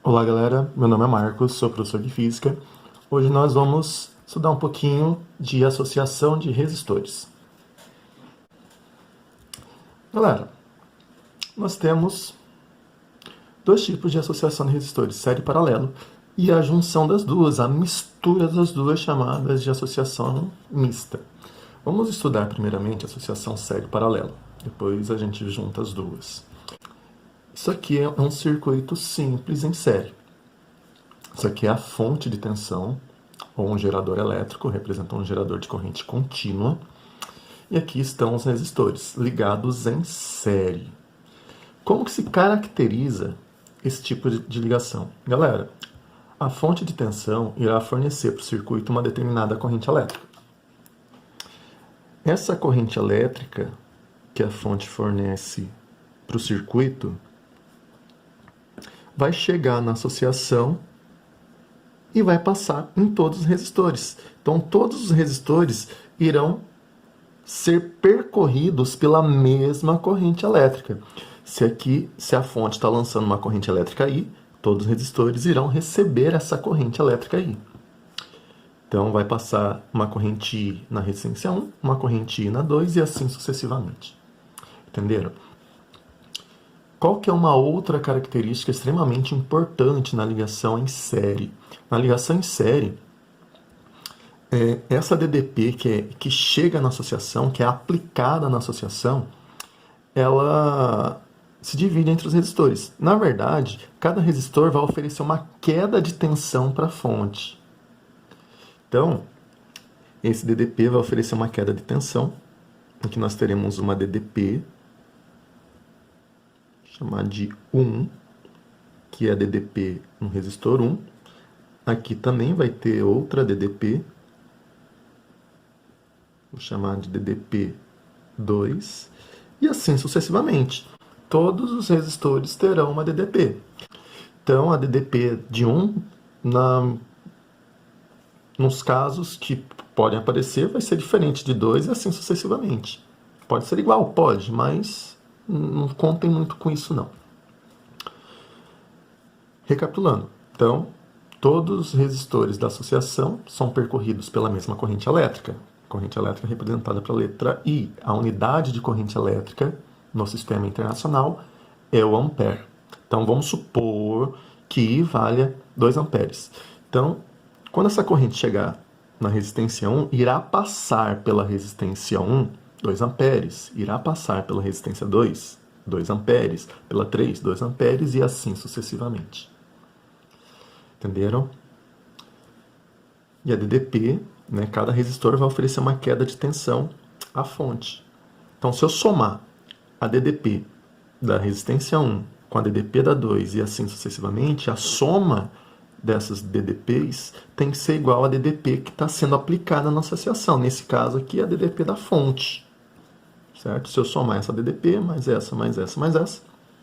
Olá galera, meu nome é Marcos, sou professor de Física. Hoje nós vamos estudar um pouquinho de associação de resistores. Galera, nós temos dois tipos de associação de resistores, série e paralelo, e a junção das duas, a mistura das duas chamadas de associação mista. Vamos estudar primeiramente a associação série e paralelo, depois a gente junta as duas. Isso aqui é um circuito simples em série. Isso aqui é a fonte de tensão, ou um gerador elétrico, representa um gerador de corrente contínua. E aqui estão os resistores, ligados em série. Como que se caracteriza esse tipo de ligação? Galera, a fonte de tensão irá fornecer para o circuito uma determinada corrente elétrica. Essa corrente elétrica que a fonte fornece para o circuito vai chegar na associação e vai passar em todos os resistores. Então, todos os resistores irão ser percorridos pela mesma corrente elétrica. Se a fonte está lançando uma corrente elétrica aí, todos os resistores irão receber essa corrente elétrica aí. Então, vai passar uma corrente I na resistência 1, uma corrente I na 2 e assim sucessivamente. Entenderam? Qual que é uma outra característica extremamente importante na ligação em série? Na ligação em série, essa DDP que chega na associação, que é aplicada na associação, ela se divide entre os resistores. Na verdade, cada resistor vai oferecer uma queda de tensão para a fonte. Então, esse DDP vai oferecer uma queda de tensão. Aqui nós teremos uma DDP, chamada de 1, que é a DDP no resistor 1. Aqui também vai ter outra DDP, vou chamar de DDP 2, e assim sucessivamente. Todos os resistores terão uma DDP. Então, a DDP de 1, nos casos que podem aparecer, vai ser diferente de 2 e assim sucessivamente. Pode ser igual? Pode, mas não contem muito com isso não. Recapitulando, então, todos os resistores da associação são percorridos pela mesma corrente elétrica. Corrente elétrica representada pela letra I. A unidade de corrente elétrica no sistema internacional é o ampere. Então, vamos supor que I valha 2 amperes. Então, quando essa corrente chegar na resistência 1, irá passar pela resistência 1, 2 amperes. Irá passar pela resistência 2, 2 amperes. Pela 3, 2 amperes e assim sucessivamente. Entenderam? E a DDP, cada resistor vai oferecer uma queda de tensão à fonte. Então, se eu somar a DDP da resistência 1 com a DDP da 2 e assim sucessivamente, a soma dessas DDPs tem que ser igual à DDP que está sendo aplicada na associação. Nesse caso aqui, a DDP da fonte. Certo? Se eu somar essa DDP, mais essa, mais essa, mais essa,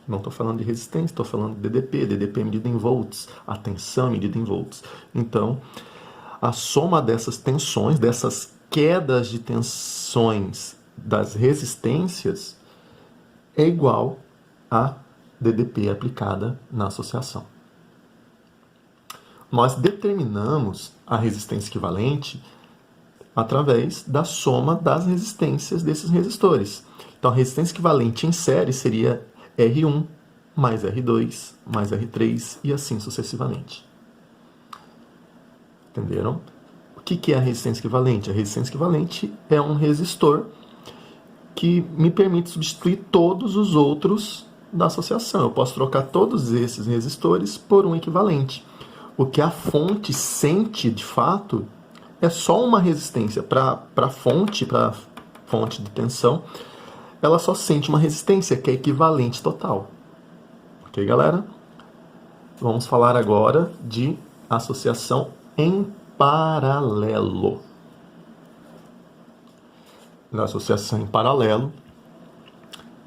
não estou falando de resistência, estou falando de DDP. DDP é medida em volts, a tensão é medida em volts. Então, a soma dessas tensões, dessas quedas de tensões das resistências, é igual a DDP aplicada na associação. Nós determinamos a resistência equivalente através da soma das resistências desses resistores. Então, a resistência equivalente em série seria R1 mais R2 mais R3 e assim sucessivamente. Entenderam? O que é a resistência equivalente? A resistência equivalente é um resistor que me permite substituir todos os outros da associação. Eu posso trocar todos esses resistores por um equivalente. O que a fonte sente, de fato, é só uma resistência. Para a fonte de tensão, ela só sente uma resistência, que é equivalente total. Ok, galera? Vamos falar agora de associação em paralelo. Na associação em paralelo,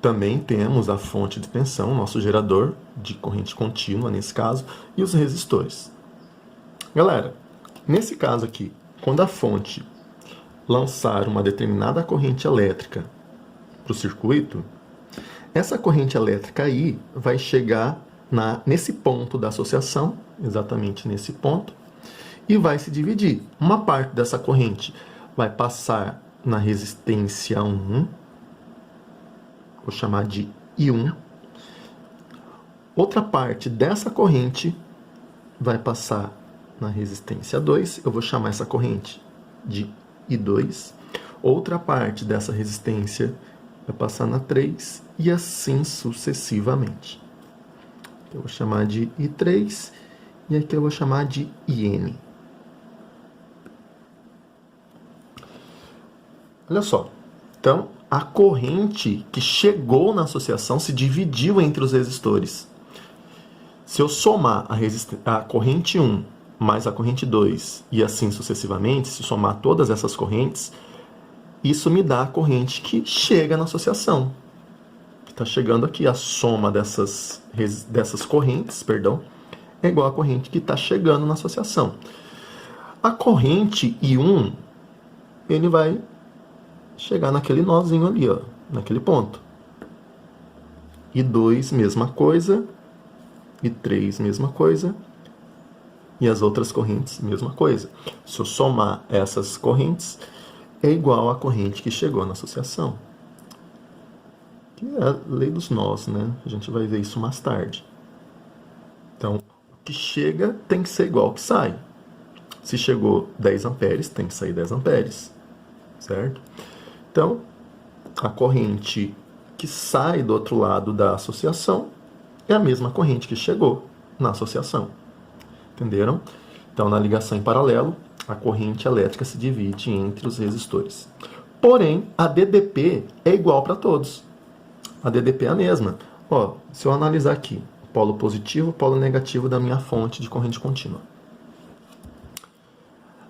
também temos a fonte de tensão, nosso gerador de corrente contínua, nesse caso, e os resistores. Galera, nesse caso aqui, quando a fonte lançar uma determinada corrente elétrica para o circuito, essa corrente elétrica aí vai chegar nesse ponto da associação, exatamente nesse ponto, e vai se dividir. Uma parte dessa corrente vai passar na resistência 1, vou chamar de I1. Outra parte dessa corrente vai passar na resistência 2, eu vou chamar essa corrente de I2. Outra parte dessa resistência vai passar na 3 e assim sucessivamente. Eu vou chamar de I3 e aqui eu vou chamar de IN. Olha só, então a corrente que chegou na associação se dividiu entre os resistores. Se eu somar a corrente 1 mais a corrente 2 e assim sucessivamente, se somar todas essas correntes, isso me dá a corrente que chega na associação. Está chegando aqui, a soma dessas correntes, é igual a corrente que está chegando na associação. A corrente I1, ele vai chegar naquele nozinho ali, ó, naquele ponto. I2, mesma coisa. I3, mesma coisa. E as outras correntes, mesma coisa. Se eu somar essas correntes, é igual à corrente que chegou na associação. Que é a lei dos nós, né? A gente vai ver isso mais tarde. Então, o que chega tem que ser igual ao que sai. Se chegou 10 amperes, tem que sair 10 amperes. Certo? Então, a corrente que sai do outro lado da associação é a mesma corrente que chegou na associação. Entenderam? Então, na ligação em paralelo, a corrente elétrica se divide entre os resistores. Porém, a DDP é igual para todos. A DDP é a mesma. Ó, se eu analisar aqui, polo positivo, polo negativo da minha fonte de corrente contínua.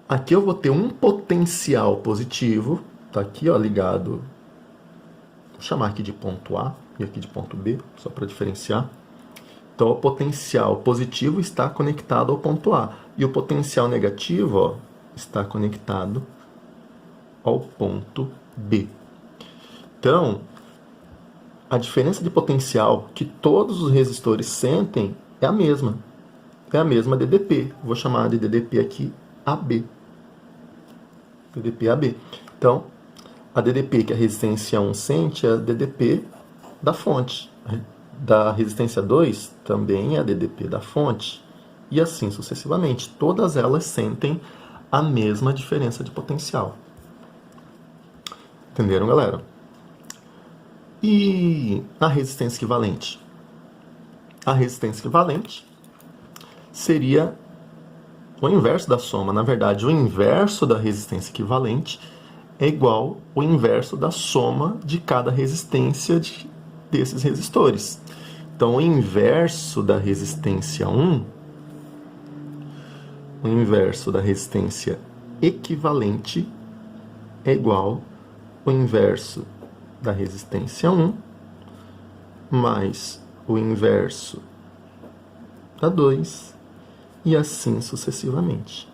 Aqui eu vou ter um potencial positivo, tá aqui, ó, ligado, vou chamar aqui de ponto A e aqui de ponto B, só para diferenciar. Então, o potencial positivo está conectado ao ponto A. E o potencial negativo, ó, está conectado ao ponto B. Então, a diferença de potencial que todos os resistores sentem é a mesma. É a mesma DDP. Vou chamar de DDP aqui AB. DDP AB. Então, a DDP que a resistência 1 sente é a DDP da fonte. Da resistência 2 também é a DDP da fonte. E assim sucessivamente. Todas elas sentem a mesma diferença de potencial. Entenderam, galera? E a resistência equivalente? A resistência equivalente seria o inverso da soma. Na verdade, o inverso da resistência equivalente é igual ao inverso da soma de cada resistência desses resistores. Então, o inverso da resistência 1, o inverso da resistência equivalente é igual ao inverso da resistência 1 mais o inverso da 2 e assim sucessivamente.